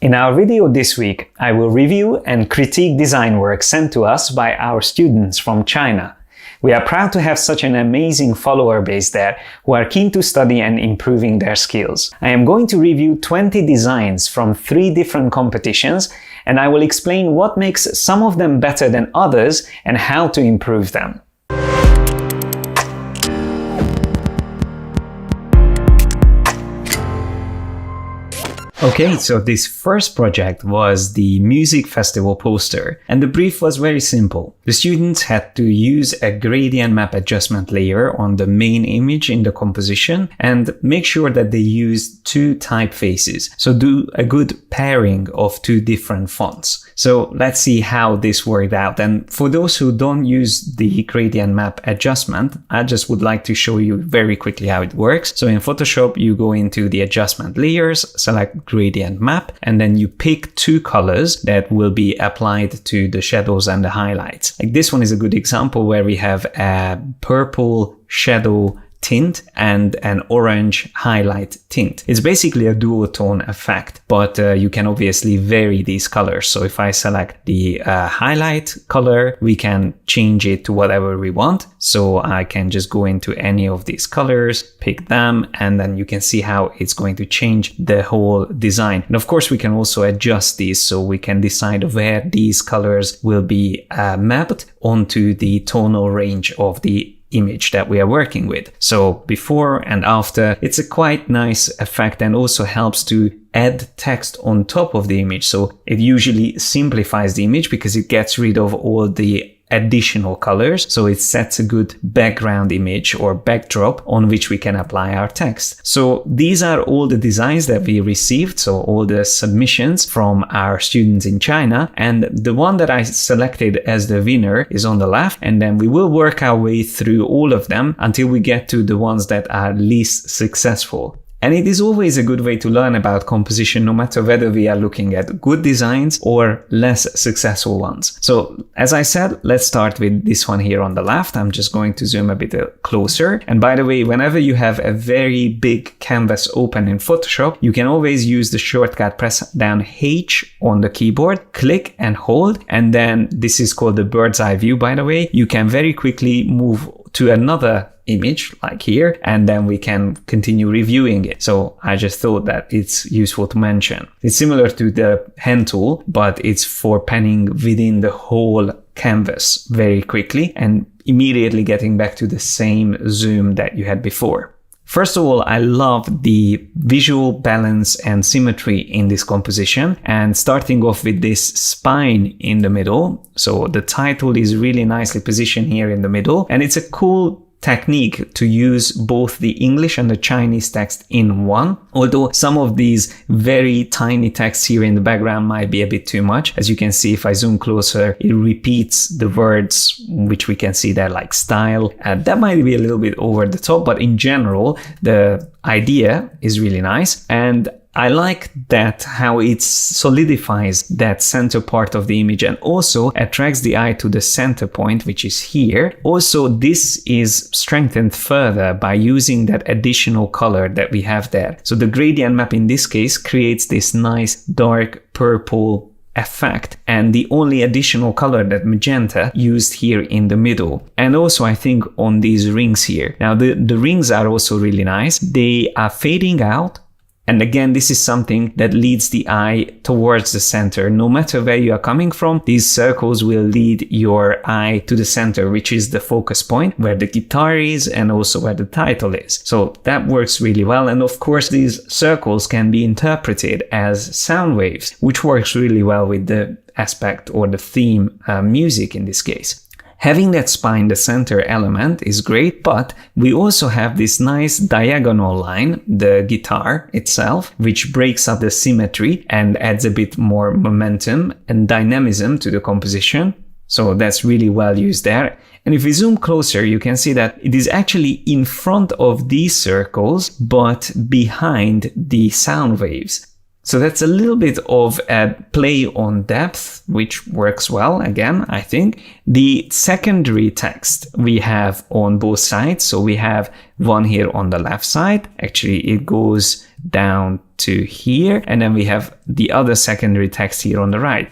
In our video this week, I will review and critique design work sent to us by our students from China. We are proud to have such an amazing follower base there who are keen to study and improving their skills. I am going to review 20 designs from 3 different competitions, and I will explain what makes some of them better than others and how to improve them. Okay, so this first project was the music festival poster, and the brief was very simple. The students had to use a gradient map adjustment layer on the main image in the composition and make sure that they use 2 typefaces. So do a good pairing of 2 different fonts. So let's see how this worked out. And for those who don't use the gradient map adjustment, I just would like to show you very quickly how it works. So in Photoshop, you go into the adjustment layers, select gradient map, and then you pick 2 colors that will be applied to the shadows and the highlights. Like this one is a good example where we have a purple shadow tint and an orange highlight tint. It's basically a duotone effect, but you can obviously vary these colors. So if I select the highlight color, we can change it to whatever we want. So I can just go into any of these colors, pick them, and then you can see how it's going to change the whole design. And of course, we can also adjust these, so we can decide where these colors will be mapped onto the tonal range of the image that we are working with. So before and after, it's a quite nice effect and also helps to add text on top of the image. So it usually simplifies the image because it gets rid of all the additional colors. So it sets a good background image or backdrop on which we can apply our text. So these are all the designs that we received. So all the submissions from our students in China. And the one that I selected as the winner is on the left. And then we will work our way through all of them until we get to the ones that are least successful. And it is always a good way to learn about composition, no matter whether we are looking at good designs or less successful ones. So as I said, let's start with this one here on the left. I'm just going to zoom a bit closer. And by the way, whenever you have a very big canvas open in Photoshop, you can always use the shortcut, press down H on the keyboard, click and hold. And then this is called the bird's eye view, by the way. You can very quickly move to another image like here, and then we can continue reviewing it. So I just thought that it's useful to mention. It's similar to the hand tool, but it's for panning within the whole canvas very quickly and immediately getting back to the same zoom that you had before. First of all, I love the visual balance and symmetry in this composition, and starting off with this spine in the middle. So the title is really nicely positioned here in the middle, and it's a cool technique to use both the English and the Chinese text in one, although some of these very tiny texts here in the background might be a bit too much. As you can see, if I zoom closer, it repeats the words which we can see there, like style. That might be a little bit over the top, but in general, the idea is really nice. And I like that how it solidifies that center part of the image and also attracts the eye to the center point, which is here. Also, this is strengthened further by using that additional color that we have there. So the gradient map in this case creates this nice dark purple effect, and the only additional color, that magenta, used here in the middle. And also I think on these rings here. Now the rings are also really nice. They are fading out. And again, this is something that leads the eye towards the center. No matter where you are coming from, these circles will lead your eye to the center, which is the focus point where the guitar is and also where the title is. So that works really well. And of course, these circles can be interpreted as sound waves, which works really well with the aspect or the theme music in this case. Having that spine, the center element, is great, but we also have this nice diagonal line, the guitar itself, which breaks up the symmetry and adds a bit more momentum and dynamism to the composition. So that's really well used there. And if we zoom closer, you can see that it is actually in front of these circles, but behind the sound waves. So that's a little bit of a play on depth, which works well, again, I think. The secondary text we have on both sides. So we have one here on the left side. Actually, it goes down to here. And then we have the other secondary text here on the right.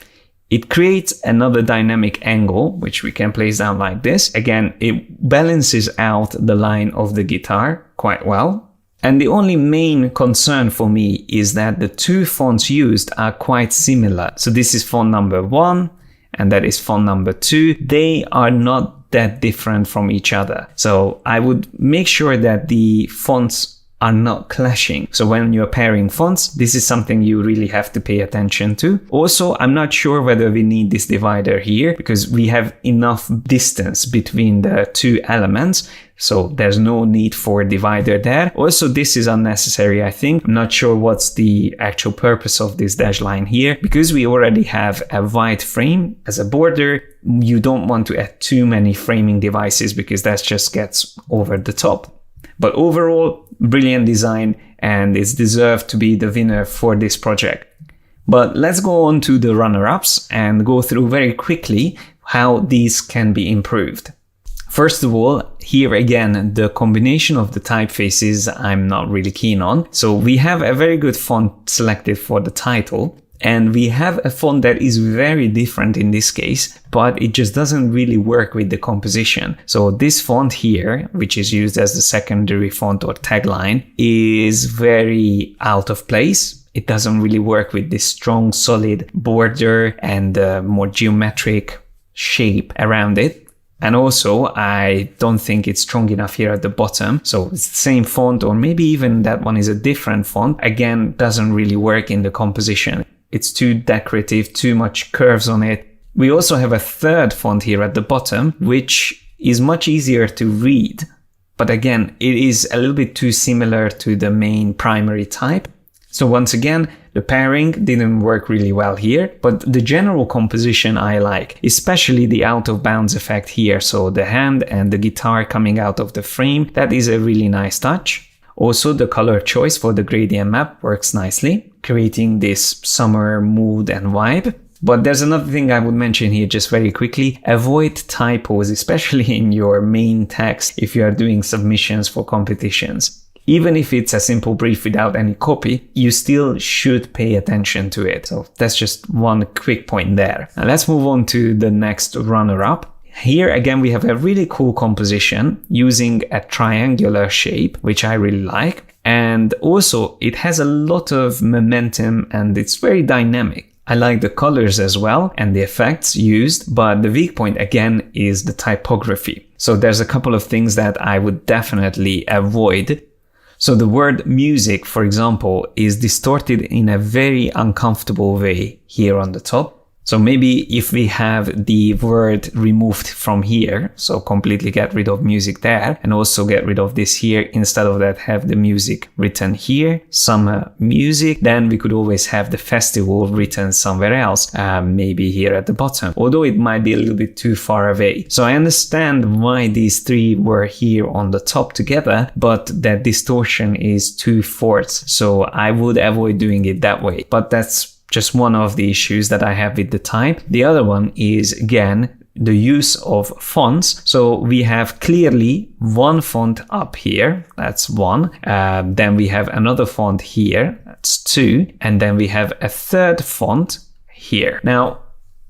It creates another dynamic angle, which we can place down like this. Again, it balances out the line of the guitar quite well. And the only main concern for me is that the two fonts used are quite similar. So this is font number 1 and that is font number 2. They are not that different from each other. So I would make sure that the fonts are not clashing. So when you're pairing fonts, this is something you really have to pay attention to. Also, I'm not sure whether we need this divider here because we have enough distance between the two elements. So there's no need for a divider there. Also, this is unnecessary, I think. I'm not sure what's the actual purpose of this dash line here. Because we already have a white frame as a border, you don't want to add too many framing devices because that just gets over the top. But overall, brilliant design, and it's deserved to be the winner for this project. But let's go on to the runner-ups and go through very quickly how these can be improved. First of all, here again, the combination of the typefaces I'm not really keen on. So we have a very good font selected for the title. And we have a font that is very different in this case, but it just doesn't really work with the composition. So this font here, which is used as the secondary font or tagline, is very out of place. It doesn't really work with this strong, solid border and more geometric shape around it. And also, I don't think it's strong enough here at the bottom. So it's the same font, or maybe even that one is a different font. Again, doesn't really work in the composition. It's too decorative, too much curves on it. We also have a third font here at the bottom, which is much easier to read. But again, it is a little bit too similar to the main primary type. So once again, the pairing didn't work really well here, but the general composition I like, especially the out of bounds effect here. So the hand and the guitar coming out of the frame, that is a really nice touch. Also, the color choice for the gradient map works nicely, creating this summer mood and vibe. But there's another thing I would mention here just very quickly. Avoid typos, especially in your main text if you are doing submissions for competitions. Even if it's a simple brief without any copy, you still should pay attention to it. So that's just one quick point there. Now let's move on to the next runner-up. Here again, we have a really cool composition using a triangular shape, which I really like. And also it has a lot of momentum and it's very dynamic. I like the colors as well and the effects used, but the weak point again is the typography. So there's a couple of things that I would definitely avoid. So the word music, for example, is distorted in a very uncomfortable way here on the top. So maybe if we have the word removed from here, so completely get rid of music there, and also get rid of this here, instead of that have the music written here, summer music, then we could always have the festival written somewhere else, maybe here at the bottom, although it might be a little bit too far away. So I understand why these three were here on the top together, but that distortion is too forced, so I would avoid doing it that way. But that's just one of the issues that I have with the type. The other one is, again, the use of fonts. So we have clearly one font up here, that's one. Then we have another font here, that's two. And then we have a third font here. Now,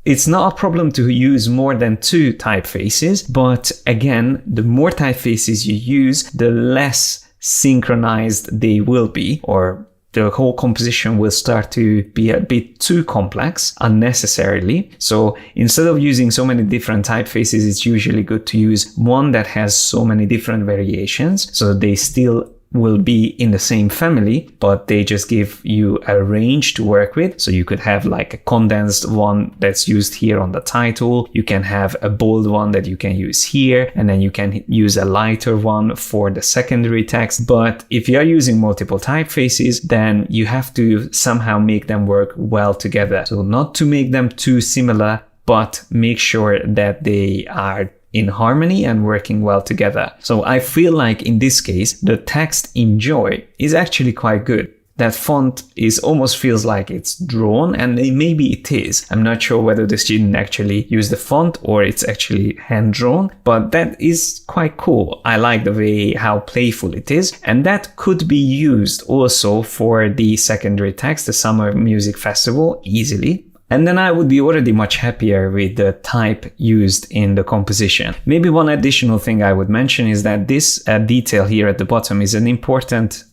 it's not a problem to use more than two typefaces, but again, the more typefaces you use, the less synchronized they will be, or the whole composition will start to be a bit too complex unnecessarily. So instead of using so many different typefaces, it's usually good to use one that has so many different variations. So they still will be in the same family, but they just give you a range to work with. So you could have like a condensed one that's used here on the title. You can have a bold one that you can use here, and then you can use a lighter one for the secondary text. But if you are using multiple typefaces, then you have to somehow make them work well together. So not to make them too similar, but make sure that they are in harmony and working well together. So I feel like in this case, the text enjoy is actually quite good. that font almost feels like it's drawn, and maybe it is. I'm not sure whether the student actually used the font or it's actually hand drawn, but that is quite cool. I like the way how playful it is, and that could be used also for the secondary text, the Summer Music Festival, easily. And then I would be already much happier with the type used in the composition. Maybe one additional thing I would mention is that this detail here at the bottom is an important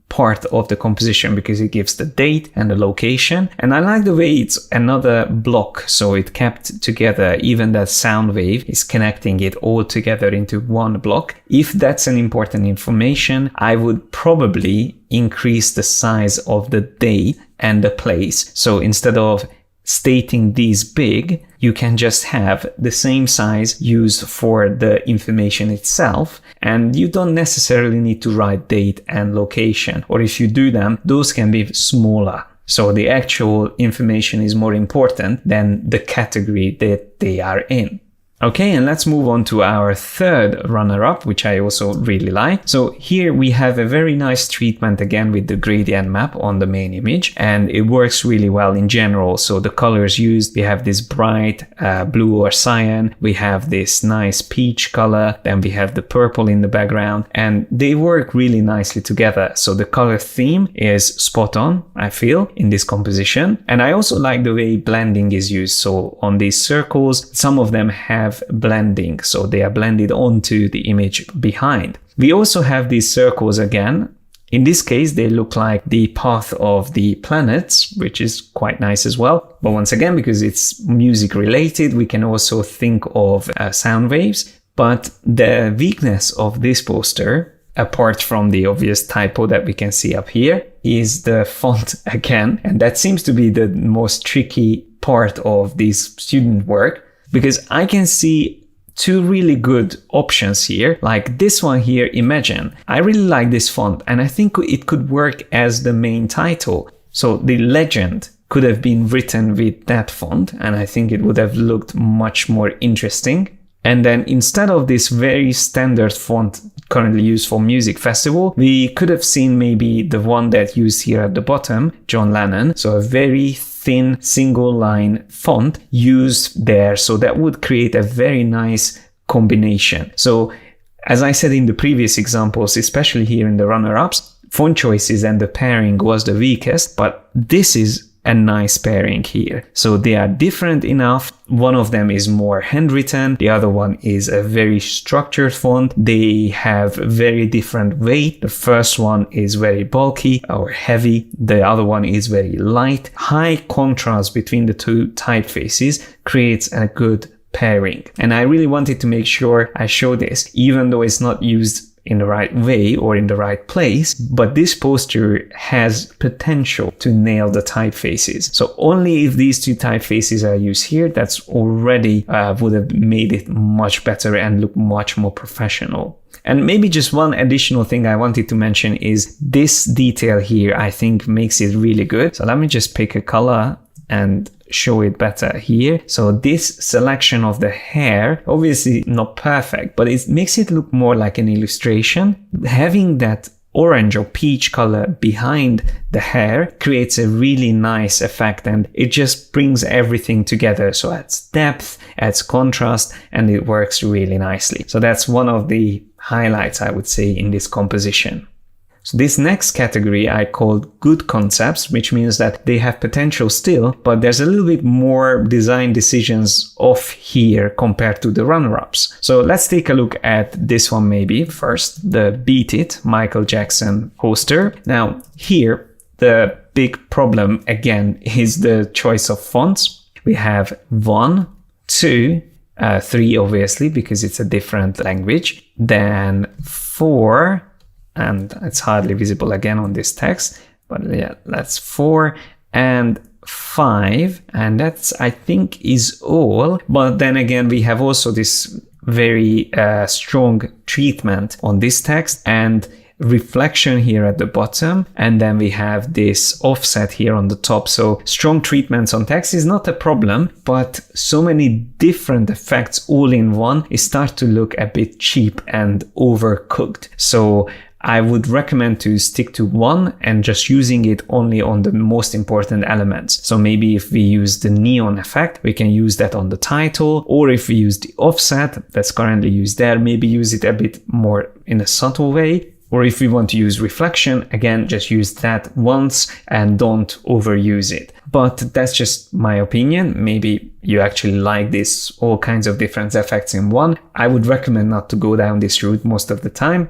part of the composition because it gives the date and the location. And I like the way it's another block, so it kept together. Even that sound wave is connecting it all together into one block. If that's an important information, I would probably increase the size of the date and the place. So instead of stating these big, you can just have the same size used for the information itself, and you don't necessarily need to write date and location, or if you do them, those can be smaller. So the actual information is more important than the category that they are in. Okay, and let's move on to our third runner-up, which I also really like. So here we have a very nice treatment again with the gradient map on the main image, and it works really well in general. So the colors used, we have this bright blue or cyan, we have this nice peach color, then we have the purple in the background, and they work really nicely together. So the color theme is spot on, I feel, in this composition. And I also like the way blending is used. So on these circles, some of them have blending, so they are blended onto the image behind. We also have these circles again. In this case, they look like the path of the planets, which is quite nice as well. But once again, because it's music related, we can also think of sound waves. But the weakness of this poster, apart from the obvious typo that we can see up here, is the font again. And that seems to be the most tricky part of this student work, because I can see two really good options here. Like this one here, Imagine. I really like this font, and I think it could work as the main title. So the legend could have been written with that font, and I think it would have looked much more interesting. And then instead of this very standard font currently used for music festival, we could have seen maybe the one that used here at the bottom, John Lennon. So a very thin single line font used there. So that would create a very nice combination. So as I said in the previous examples, especially here in the runner-ups, font choices and the pairing was the weakest, but this is a nice pairing here. So they are different enough. One of them is more handwritten. The other one is a very structured font. They have very different weight. The first one is very bulky or heavy. The other one is very light. High contrast between the two typefaces creates a good pairing. And I really wanted to make sure I show this, even though it's not used in the right way or in the right place, but this poster has potential to nail the typefaces. So only if these two typefaces are used here, that's already would have made it much better and look much more professional. And maybe just one additional thing I wanted to mention is this detail here, I think makes it really good. So let me just pick a color and show it better here. So this selection of the hair, obviously not perfect, but it makes it look more like an illustration. Having that orange or peach color behind the hair creates a really nice effect, and it just brings everything together. So adds depth, adds contrast, and it works really nicely. So that's one of the highlights, I would say, in this composition. So this next category I called good concepts, which means that they have potential still, but there's a little bit more design decisions off here compared to the runner-ups. So let's take a look at this one maybe first, the Beat It Michael Jackson poster. Now here, the big problem again is the choice of fonts. We have 1, 2, 3 obviously because it's a different language, then 4, and it's hardly visible again on this text, but yeah, that's 4 and 5, and that's, I think, is all. But then again, we have also this very strong treatment on this text and reflection here at the bottom, and then we have this offset here on the top. So strong treatments on text is not a problem, but so many different effects all in one, it starts to look a bit cheap and overcooked. So I would recommend to stick to one and just using it only on the most important elements. So maybe if we use the neon effect, we can use that on the title, or if we use the offset that's currently used there, maybe use it a bit more in a subtle way. Or if we want to use reflection, again, just use that once and don't overuse it. But that's just my opinion. Maybe you actually like this, all kinds of different effects in one. I would recommend not to go down this route most of the time,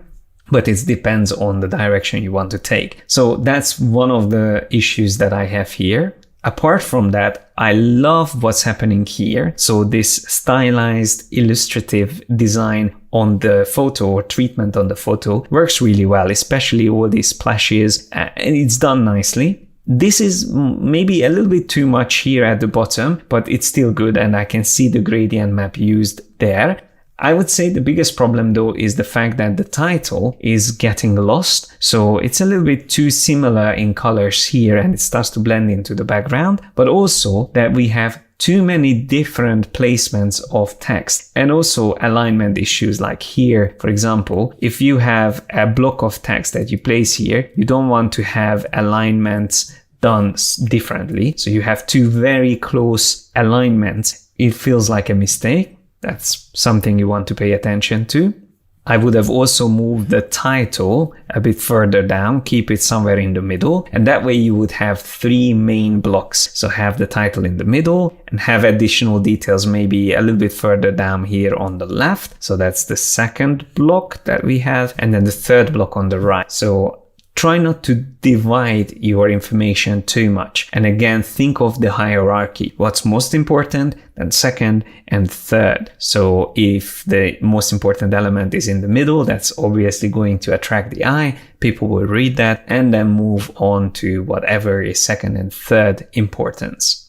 but it depends on the direction you want to take. So that's one of the issues that I have here. Apart from that, I love what's happening here. So this stylized illustrative design on the photo or treatment on the photo works really well, especially all these splashes, and it's done nicely. This is maybe a little bit too much here at the bottom, but it's still good and I can see the gradient map used there. I would say the biggest problem though is the fact that the title is getting lost. So it's a little bit too similar in colors here and it starts to blend into the background, but also that we have too many different placements of text and also alignment issues like here. For example, if you have a block of text that you place here, you don't want to have alignments done differently. So you have two very close alignments. It feels like a mistake. That's something you want to pay attention to. I would have also moved the title a bit further down, keep it somewhere in the middle, and that way you would have three main blocks. So have the title in the middle and have additional details maybe a little bit further down here on the left. So that's the second block that we have, and then the third block on the right. So try not to divide your information too much. And again, think of the hierarchy. What's most important, then second and third. So if the most important element is in the middle, that's obviously going to attract the eye. People will read that and then move on to whatever is second and third importance.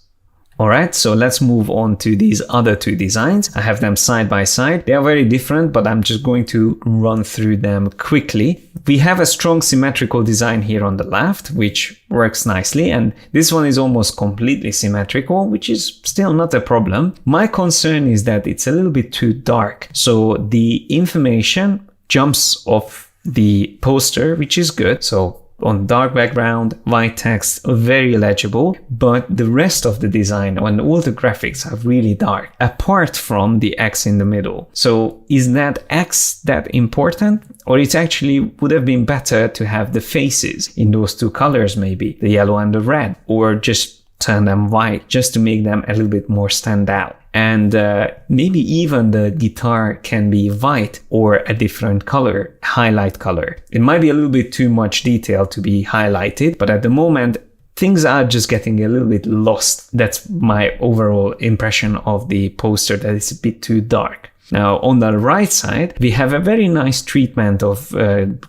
Alright, so let's move on to these other two designs. I have them side by side. They are very different, but I'm just going to run through them quickly. We have a strong symmetrical design here on the left, which works nicely, and this one is almost completely symmetrical, which is still not a problem. My concern is that it's a little bit too dark, so the information jumps off the poster, which is good. So on dark background, white text, very legible, but the rest of the design and all the graphics are really dark, apart from the X in the middle. So is that X that important? Or it actually would have been better to have the faces in those two colors, maybe the yellow and the red, or just turn them white just to make them a little bit more stand out. And maybe even the guitar can be white or a different color, highlight color. It might be a little bit too much detail to be highlighted, but at the moment, things are just getting a little bit lost. That's my overall impression of the poster, that it's a bit too dark. Now, on the right side, we have a very nice treatment of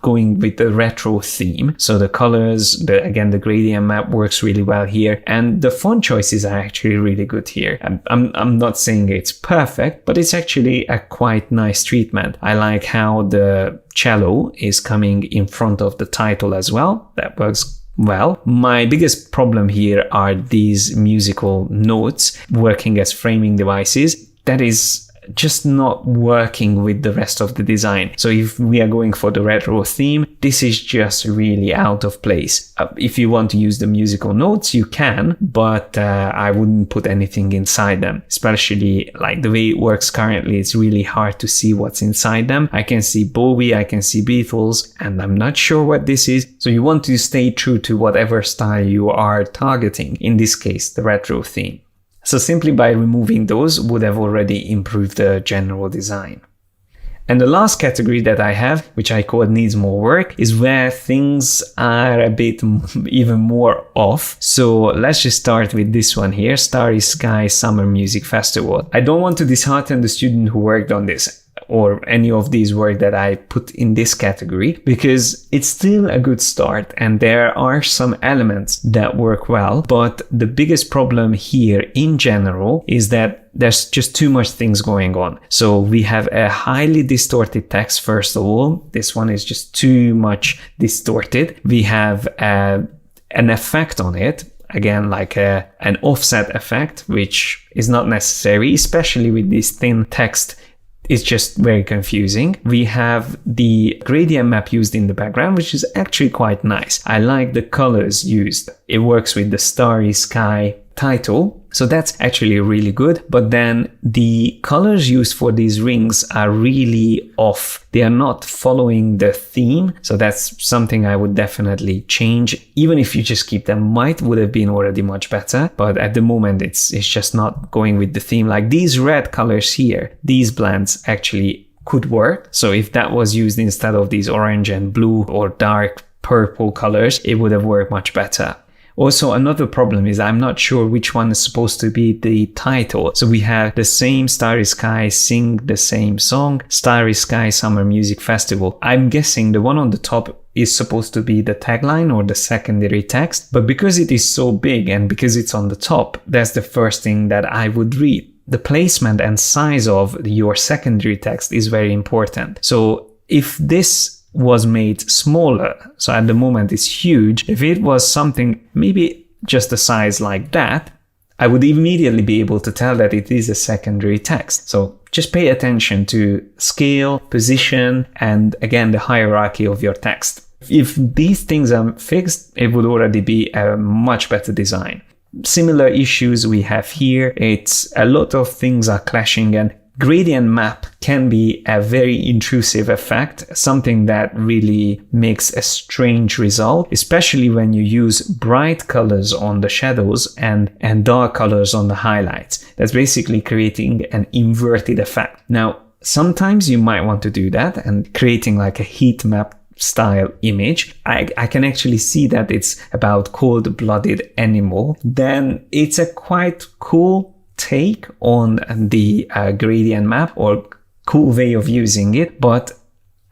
going with the retro theme. So the colors, again, the gradient map works really well here. And the font choices are actually really good here. I'm not saying it's perfect, but it's actually a quite nice treatment. I like how the cello is coming in front of the title as well. That works well. My biggest problem here are these musical notes working as framing devices. That is just not working with the rest of the design. So if we are going for the retro theme, this is just really out of place. If you want to use the musical notes, you can, but I wouldn't put anything inside them. Especially like the way it works currently, it's really hard to see what's inside them. I can see Bowie, I can see Beatles, and I'm not sure what this is. So you want to stay true to whatever style you are targeting, in this case, the retro theme. So simply by removing those would have already improved the general design. And the last category that I have, which I call needs more work, is where things are a bit even more off. So let's just start with this one here, Starry Sky Summer Music Festival. I don't want to dishearten the student who worked on this, or any of these work that I put in this category, because it's still a good start and there are some elements that work well. But the biggest problem here in general is that there's just too much things going on. So we have a highly distorted text, first of all. This one is just too much distorted. We have an effect on it, again, like an offset effect, which is not necessary, especially with this thin text it's just very confusing. We have the gradient map used in the background, which is actually quite nice. I like the colors used. It works with the starry sky title. So that's actually really good. But then the colors used for these rings are really off. They are not following the theme. So that's something I would definitely change. Even if you just keep them white, would have been already much better. But at the moment, it's just not going with the theme. Like these red colors here, these blends actually could work. So if that was used instead of these orange and blue or dark purple colors, it would have worked much better. Also, another problem is I'm not sure which one is supposed to be the title. So we have the same Starry Sky Sing the Same Song, Starry Sky Summer Music Festival. I'm guessing the one on the top is supposed to be the tagline or the secondary text, but because it is so big and because it's on the top, that's the first thing that I would read. The placement and size of your secondary text is very important. So if this was made smaller, so at the moment it's huge, if it was something maybe just a size like that, I would immediately be able to tell that it is a secondary text. So just pay attention to scale, position, and again the hierarchy of your text. If these things are fixed, it would already be a much better design. Similar issues we have here. It's a lot of things are clashing, and gradient map can be a very intrusive effect, something that really makes a strange result, especially when you use bright colors on the shadows and dark colors on the highlights. That's basically creating an inverted effect. Now, sometimes you might want to do that and creating like a heat map style image. I can actually see that it's about cold-blooded animal. Then it's a quite cool take on the gradient map, or cool way of using it, but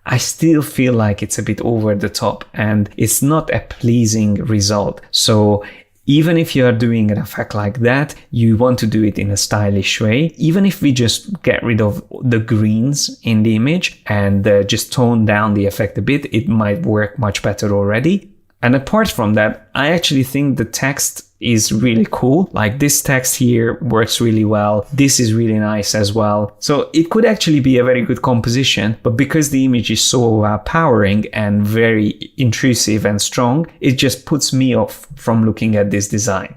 I still feel like it's a bit over the top and it's not a pleasing result. So even if you are doing an effect like that, you want to do it in a stylish way. Even if we just get rid of the greens in the image and just tone down the effect a bit, it might work much better already. And apart from that, I actually think the text is really cool. Like this text here works really well. This is really nice as well. So it could actually be a very good composition, but because the image is so overpowering and very intrusive and strong, it just puts me off from looking at this design.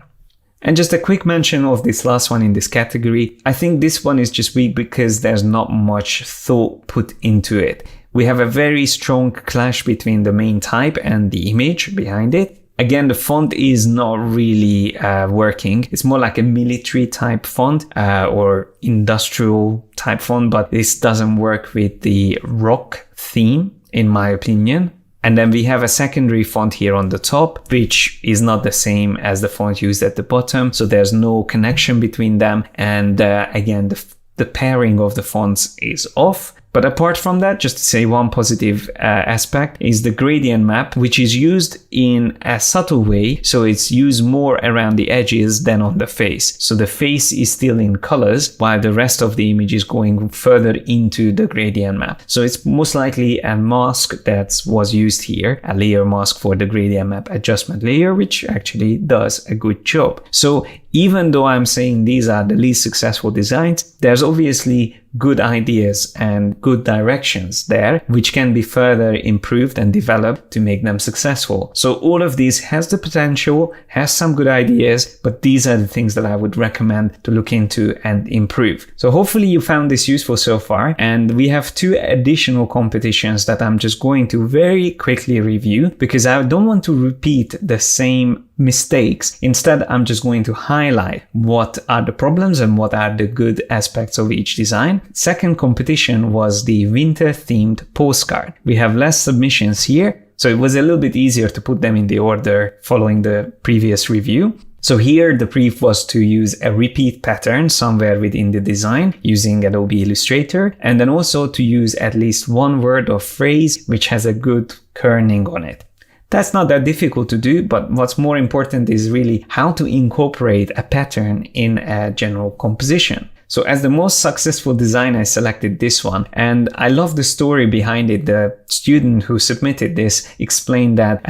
And just a quick mention of this last one in this category. I think this one is just weak because there's not much thought put into it. We have a very strong clash between the main type and the image behind it. Again, the font is not really working. It's more like a military type font or industrial type font, but this doesn't work with the rock theme, in my opinion. And then we have a secondary font here on the top, which is not the same as the font used at the bottom. So there's no connection between them. And again, the pairing of the fonts is off. But apart from that, just to say one positive aspect is the gradient map, which is used in a subtle way. So it's used more around the edges than on the face. So the face is still in colors while the rest of the image is going further into the gradient map. So it's most likely a mask that was used here, a layer mask for the gradient map adjustment layer, which actually does a good job. So even though I'm saying these are the least successful designs, there's obviously good ideas and good directions there, which can be further improved and developed to make them successful. So all of these has the potential, has some good ideas, but these are the things that I would recommend to look into and improve. So hopefully you found this useful so far. And we have 2 additional competitions that I'm just going to very quickly review because I don't want to repeat the same mistakes. Instead, I'm just going to highlight what are the problems and what are the good aspects of each design. Second competition was the winter themed postcard. We have less submissions here, so it was a little bit easier to put them in the order following the previous review. So here the brief was to use a repeat pattern somewhere within the design using Adobe Illustrator, and then also to use at least one word or phrase which has a good kerning on it. That's not that difficult to do, but what's more important is really how to incorporate a pattern in a general composition. So as the most successful design, I selected this one, and I love the story behind it. The student who submitted this explained that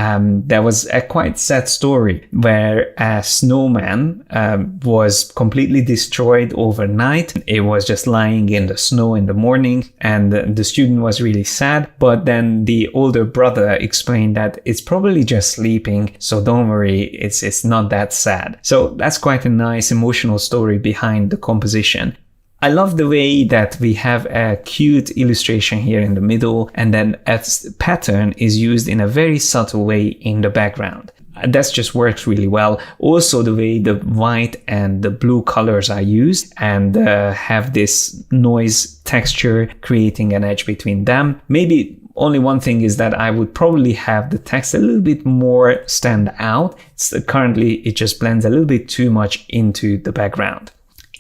there was a quite sad story where a snowman was completely destroyed overnight. It was just lying in the snow in the morning, and the student was really sad. But then the older brother explained that it's probably just sleeping, so don't worry, it's not that sad. So that's quite a nice emotional story behind the composition. I love the way that we have a cute illustration here in the middle, and then a pattern is used in a very subtle way in the background. That just works really well. Also, the way the white and the blue colors are used and have this noise texture creating an edge between them. Maybe only one thing is that I would probably have the text a little bit more stand out. Currently, it just blends a little bit too much into the background.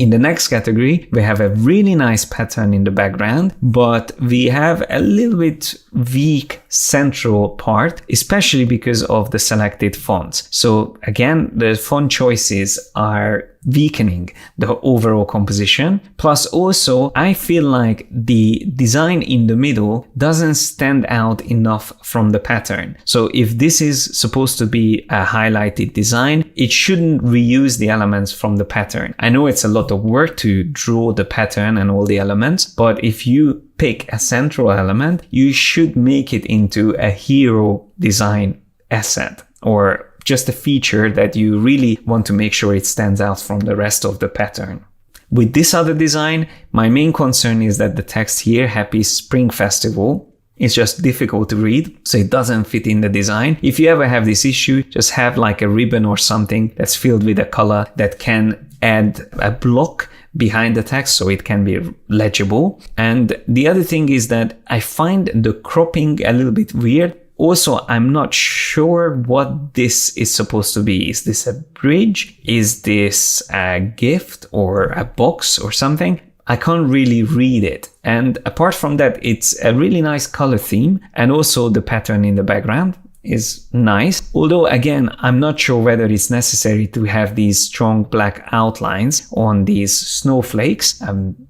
In the next category, we have a really nice pattern in the background, but we have a little bit weak central part, especially because of the selected fonts. So again, the font choices are weakening the overall composition. Plus also, I feel like the design in the middle doesn't stand out enough from the pattern. So if this is supposed to be a highlighted design, it shouldn't reuse the elements from the pattern. I know it's a lot of work to draw the pattern and all the elements, but if you pick a central element, you should make it into a hero design asset, or just a feature that you really want to make sure it stands out from the rest of the pattern. With this other design, my main concern is that the text here, Happy Spring Festival, is just difficult to read, so it doesn't fit in the design. If you ever have this issue, just have like a ribbon or something that's filled with a color that can add a block behind the text so it can be legible. And the other thing is that I find the cropping a little bit weird. Also, I'm not sure what this is supposed to be. Is this a bridge? Is this a gift or a box or something? I can't really read it. And apart from that, it's a really nice color theme, and also the pattern in the background is nice. Although again, I'm not sure whether it's necessary to have these strong black outlines on these snowflakes.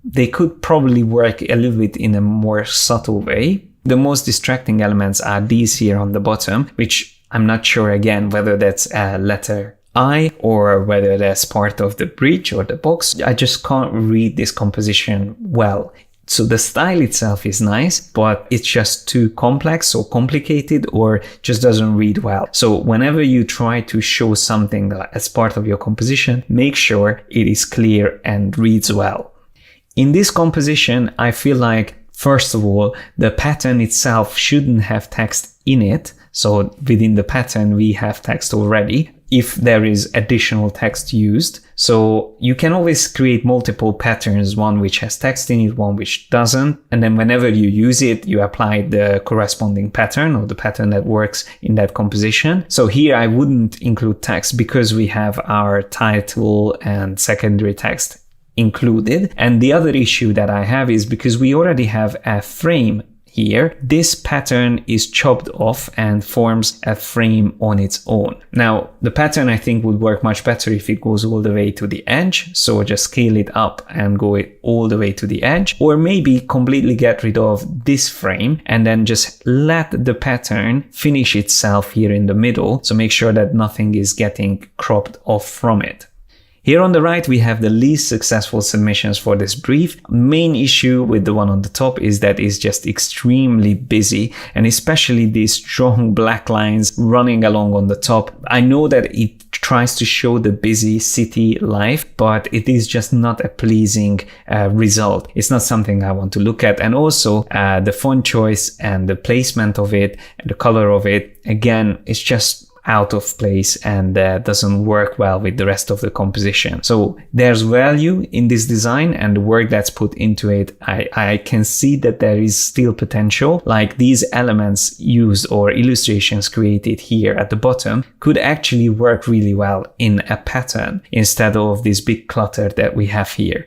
They could probably work a little bit in a more subtle way. The most distracting elements are these here on the bottom, which I'm not sure again whether that's a letter I or whether that's part of the bridge or the box. I just can't read this composition well. So the style itself is nice, but it's just too complex or complicated, or just doesn't read well. So whenever you try to show something as part of your composition, make sure it is clear and reads well. In this composition, I feel like, first of all, the pattern itself shouldn't have text in it. So within the pattern, we have text already if there is additional text used. So you can always create multiple patterns, one which has text in it, one which doesn't. And then whenever you use it, you apply the corresponding pattern or the pattern that works in that composition. So here I wouldn't include text because we have our title and secondary text included. And the other issue that I have is because we already have a frame here, this pattern is chopped off and forms a frame on its own. Now, the pattern I think would work much better if it goes all the way to the edge. So just scale it up and go it all the way to the edge, or maybe completely get rid of this frame and then just let the pattern finish itself here in the middle. So make sure that nothing is getting cropped off from it. Here on the right, we have the least successful submissions for this brief. Main issue with the one on the top is that it's just extremely busy, and especially these strong black lines running along on the top. I know that it tries to show the busy city life, but it is just not a pleasing result. It's not something I want to look at. And also the font choice and the placement of it and the color of it, again, it's just out of place and doesn't work well with the rest of the composition. So there's value in this design and the work that's put into it. I can see that there is still potential, like these elements used or illustrations created here at the bottom could actually work really well in a pattern instead of this big clutter that we have here.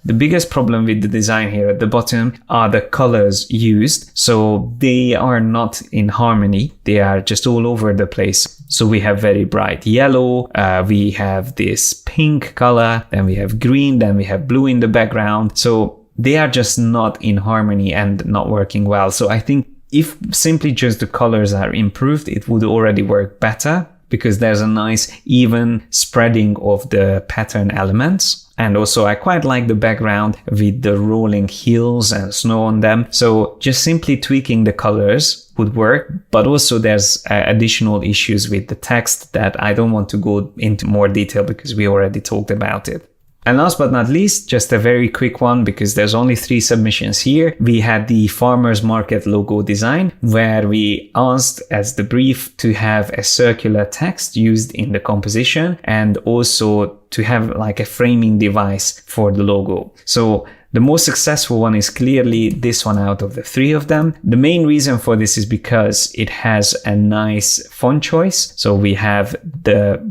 The biggest problem with the design here at the bottom are the colors used. So they are not in harmony. They are just all over the place. So we have very bright yellow, we have this pink color, then we have green, then we have blue in the background. So they are just not in harmony and not working well. So I think if simply just the colors are improved, it would already work better, because there's a nice even spreading of the pattern elements. And also I quite like the background with the rolling hills and snow on them. So just simply tweaking the colors would work, but also there's additional issues with the text that I don't want to go into more detail because we already talked about it. And last but not least, just a very quick one, because there's only 3 submissions here. We had the farmers market logo design, where we asked as the brief to have a circular text used in the composition and also to have like a framing device for the logo. So the most successful one is clearly this one out of the 3 of them. The main reason for this is because it has a nice font choice. So we have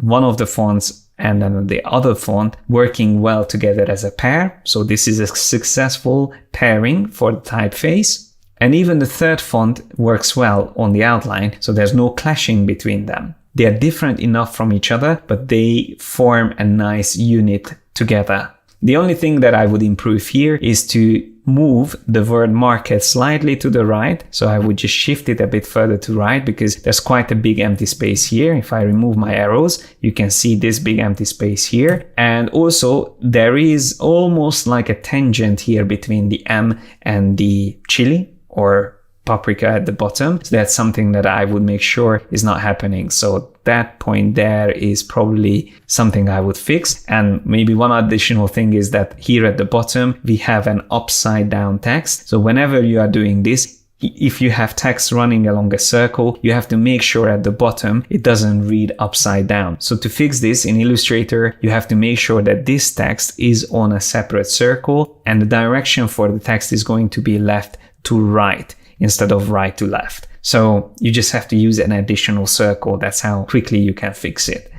one of the fonts and then the other font working well together as a pair. So this is a successful pairing for the typeface. And even the third font works well on the outline, so there's no clashing between them. They are different enough from each other, but they form a nice unit together. The only thing that I would improve here is to move the word market slightly to the right. So I would just shift it a bit further to right, because there's quite a big empty space here. If I remove my arrows, you can see this big empty space here. And also there is almost like a tangent here between the M and the chili or paprika at the bottom. So that's something that I would make sure is not happening. So that point there is probably something I would fix. And maybe one additional thing is that here at the bottom, we have an upside down text. So whenever you are doing this, if you have text running along a circle, you have to make sure at the bottom it doesn't read upside down. So to fix this in Illustrator, you have to make sure that this text is on a separate circle and the direction for the text is going to be left to right instead of right to left. So you just have to use an additional circle. That's how quickly you can fix it.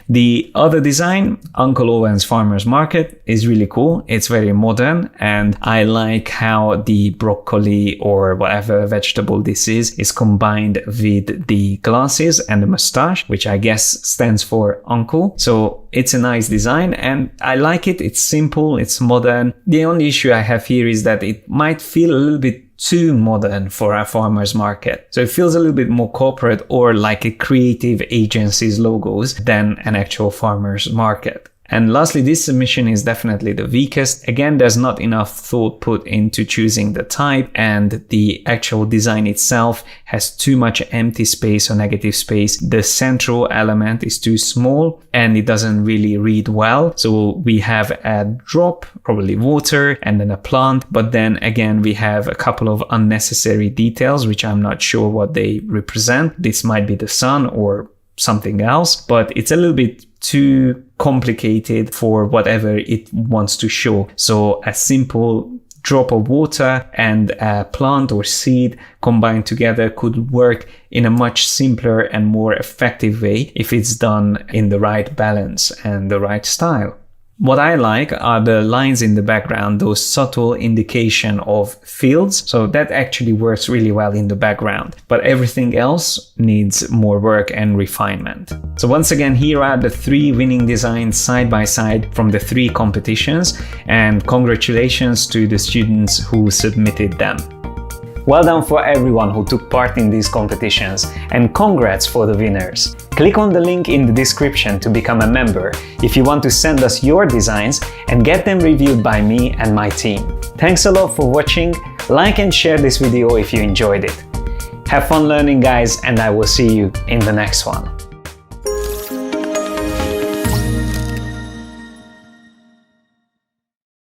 The other design, Uncle Owen's Farmer's Market, is really cool. It's very modern, and I like how the broccoli or whatever vegetable this is combined with the glasses and the mustache, which I guess stands for uncle. So it's a nice design and I like it. It's simple, it's modern. The only issue I have here is that it might feel a little bit too modern for a farmer's market. So it feels a little bit more corporate or like a creative agency's logos than an actual farmer's market. And lastly, this submission is definitely the weakest. Again, there's not enough thought put into choosing the type, and the actual design itself has too much empty space or negative space. The central element is too small and it doesn't really read well. So we have a drop, probably water, and then a plant. But then again, we have a couple of unnecessary details, which I'm not sure what they represent. This might be the sun or something else, but it's a little bit too complicated for whatever it wants to show. So a simple drop of water and a plant or seed combined together could work in a much simpler and more effective way if it's done in the right balance and the right style. What I like are the lines in the background, those subtle indication of fields. So that actually works really well in the background, but everything else needs more work and refinement. So once again, here are the 3 winning designs side by side from the 3 competitions, and congratulations to the students who submitted them. Well done for everyone who took part in these competitions, and congrats for the winners. Click on the link in the description to become a member if you want to send us your designs and get them reviewed by me and my team. Thanks a lot for watching, like and share this video if you enjoyed it. Have fun learning, guys, and I will see you in the next one.